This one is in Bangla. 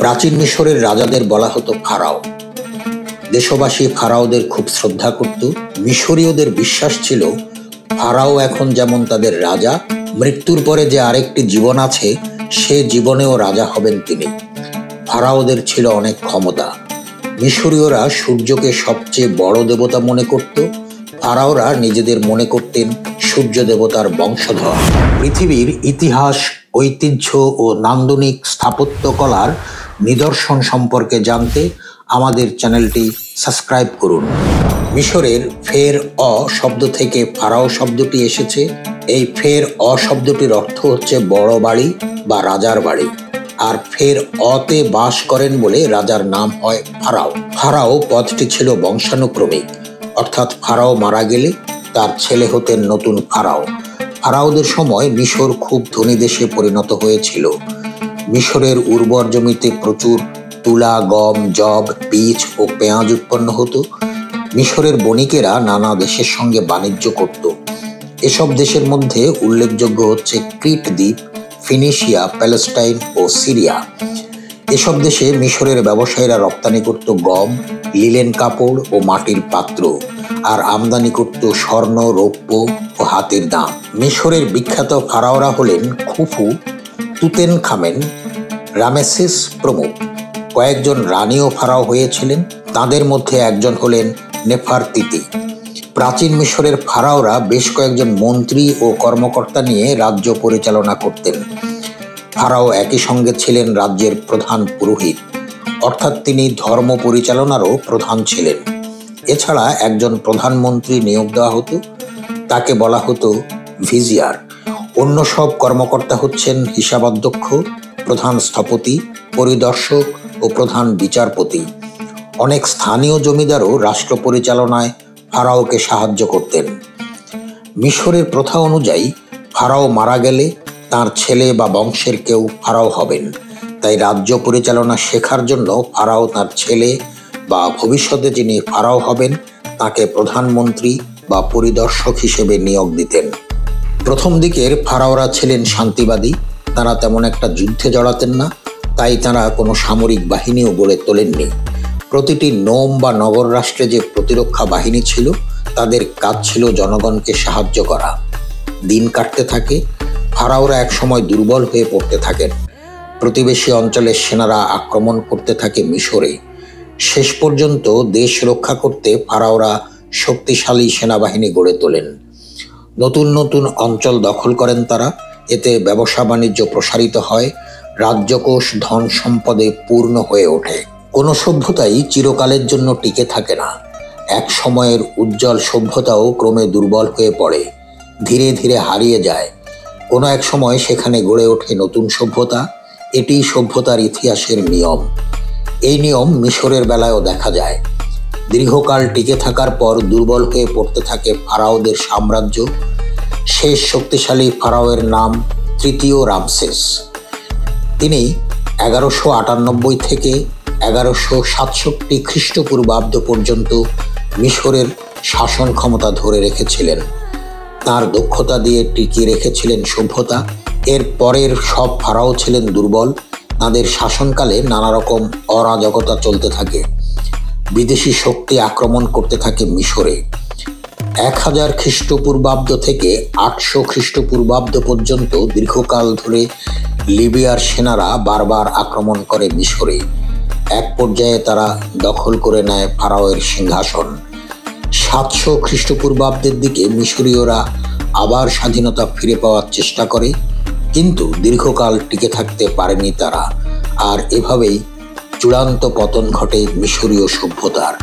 প্রাচীন মিশরের রাজাদের বলা হতো ফারাও। দেশবাসী ফারাওদের খুব শ্রদ্ধা করত। মিশরীয়দের বিশ্বাস ছিল ফারাও এখন যেমন তাদের রাজা, মৃত্যুর পরে যে আরেকটি জীবন আছে সে জীবনেও রাজা হবেন তিনি। ফারাওদের ছিল অনেক ক্ষমতা। মিশরীয়রা সূর্যকে সবচেয়ে বড় দেবতা মনে করত। ফারাওরা নিজেদের মনে করতেন সূর্য দেবতার বংশধর। পৃথিবীর ইতিহাস, ঐতিহ্য ও নান্দনিক স্থাপত্যকলার নিদর্শন সম্পর্কে জানতে আমাদের চ্যানেলটি সাবস্ক্রাইব করুন। মিশরের ফের অ শব্দ থেকে ফারাও শব্দটি এসেছে। এই ফের অ শব্দটির অর্থ হচ্ছে বড় বাড়ি বা রাজার বাড়ি, আর ফের অতে বাস করেন বলে রাজার নাম হয় ফারাও। ফারাও পদটি ছিল বংশানুক্রমিক, অর্থাৎ ফারাও মারা গেলে তার ছেলে হতেন নতুন ফারাও। ফারাওদের সময় মিশর খুব ধনী দেশে পরিণত হয়েছিল। মিশরের উর্বর জমিতে প্রচুর তুলা, গম, যব, বীজ ও পেঁয়াজ উৎপন্ন হতো। মিশরের বণিকেরা নানা দেশের সঙ্গে বাণিজ্য করত। এসব দেশের মধ্যে উল্লেখযোগ্য হচ্ছে ক্রিট দ্বীপ, ফিনিশিয়া, প্যালেস্টাইন ও সিরিয়া। এসব দেশে মিশরের ব্যবসায়ীরা রপ্তানি করত গম, লিলেন কাপড় ও মাটির পাত্র, আর আমদানি করত স্বর্ণ, রৌপ্য ও হাতের দাম। মিশরের বিখ্যাত ফারাওরা হলেন খুফু, তুতেনখামেন, রামেসিস প্রমুখ। কয়েকজন রানীও ফারাও হয়েছিলেন, তাদের মধ্যে একজন হলেন নেফারতিতি। প্রাচীন মিশরের ফারাওরা বেশ কয়েকজন মন্ত্রী ও কর্মকর্তা নিয়ে রাজ্য পরিচালনা করতেন। ফারাও একই সঙ্গে ছিলেন রাজ্যের প্রধান পুরোহিত, অর্থাৎ তিনি ধর্ম পরিচালনারও প্রধান ছিলেন। এছাড়া একজন প্রধানমন্ত্রী নিয়োগ দেওয়া হতো, তাকে বলা হতো ভিজিয়ার। অন্য সব কর্মকর্তা হচ্ছেন হিসাবাধ্যক্ষ, প্রধান স্থপতি, পরিদর্শক ও প্রধান বিচারপতি। অনেক স্থানীয় জমিদারও রাষ্ট্র পরিচালনায় ফারাওকে সাহায্য করতেন। মিশরের প্রথা অনুযায়ী ফারাও মারা গেলে তার ছেলে বা বংশের কেউ ফারাও হবেন। তাই রাজ্য পরিচালনা শেখার জন্য ফারাও তার ছেলে বা ভবিষ্যতে যিনি ফারাও হবেন তাকে প্রধানমন্ত্রী বা পরিদর্শক হিসেবে নিয়োগ দিতেন। প্রথম দিকের ফারাওরা ছিলেন শান্তিবাদী। তারা তেমন একটা যুদ্ধে জড়াতেন না, তাই তারা কোনো সামরিক বাহিনীও গড়ে তোলেননি। প্রতিটি নোম বা নগর রাষ্ট্রে যে প্রতিরক্ষা বাহিনী ছিল তাদের কাজ ছিল জনগণকে সাহায্য করা। দিন কাটতে থাকে, ফারাওরা একসময় দুর্বল হয়ে পড়তে থাকেন। প্রতিবেশী অঞ্চলের সেনারা আক্রমণ করতে থাকে মিশরে। শেষ পর্যন্ত দেশ রক্ষা করতে ফারাওরা শক্তিশালী সেনাবাহিনী গড়ে তোলেন। নতুন নতুন অঞ্চল দখল করেন তারা। এতে ব্যবসা বাণিজ্য প্রসারিত হয়, রাজ্যকোষ ধন সম্পদে পূর্ণ হয়ে ওঠে। কোনো সভ্যতাই চিরকালের জন্য টিকে থাকে না। এক সময়ের উজ্জ্বল সভ্যতাও ক্রমে দুর্বল হয়ে পড়ে, ধীরে ধীরে হারিয়ে যায়। কোনো এক সময় সেখানে গড়ে ওঠে নতুন সভ্যতা। এটি সভ্যতার ইতিহাসের নিয়ম। এই নিয়ম মিশরের বেলায়ও দেখা যায়। দীর্ঘকাল টিকে থাকার পর দুর্বল হয়ে পড়তে থাকে ফারাওদের সাম্রাজ্য। শেষ শক্তিশালী ফারাওয়ের নাম তৃতীয় রামসেস। তিনি 1198 থেকে 1167 খ্রিস্টপূর্বাব্দ পর্যন্ত মিশরের শাসন ক্ষমতা ধরে রেখেছিলেন। তার দক্ষতা দিয়ে টিকিয়ে রেখেছিলেন সভ্যতা। এর পরের সব ফারাও ছিলেন দুর্বল। তাদের শাসনকালে নানা রকম অরাজকতা চলতে থাকে। বিদেশি শক্তি আক্রমণ করতে থাকে মিশরে। 1000 খ্রিস্টপূর্বাব্দ থেকে 800 খ্রিস্টপূর্বাব্দ পর্যন্ত দীর্ঘকাল ধরে লিবিয়ার সেনারা বারবার আক্রমণ করে মিশরে। এক পর্যায়ে তারা দখল করে নেয় ফারাওয়ের সিংহাসন। 700 খ্রিস্টপূর্বাব্দের দিকে মিশরীয়রা আবার স্বাধীনতা ফিরে পাওয়ার চেষ্টা করে, কিন্তু দীর্ঘকাল টিকে থাকতে পারেনি তারা। আর এভাবেই চূড়ান্ত পতন ঘটে মিশরীয় সভ্যতার।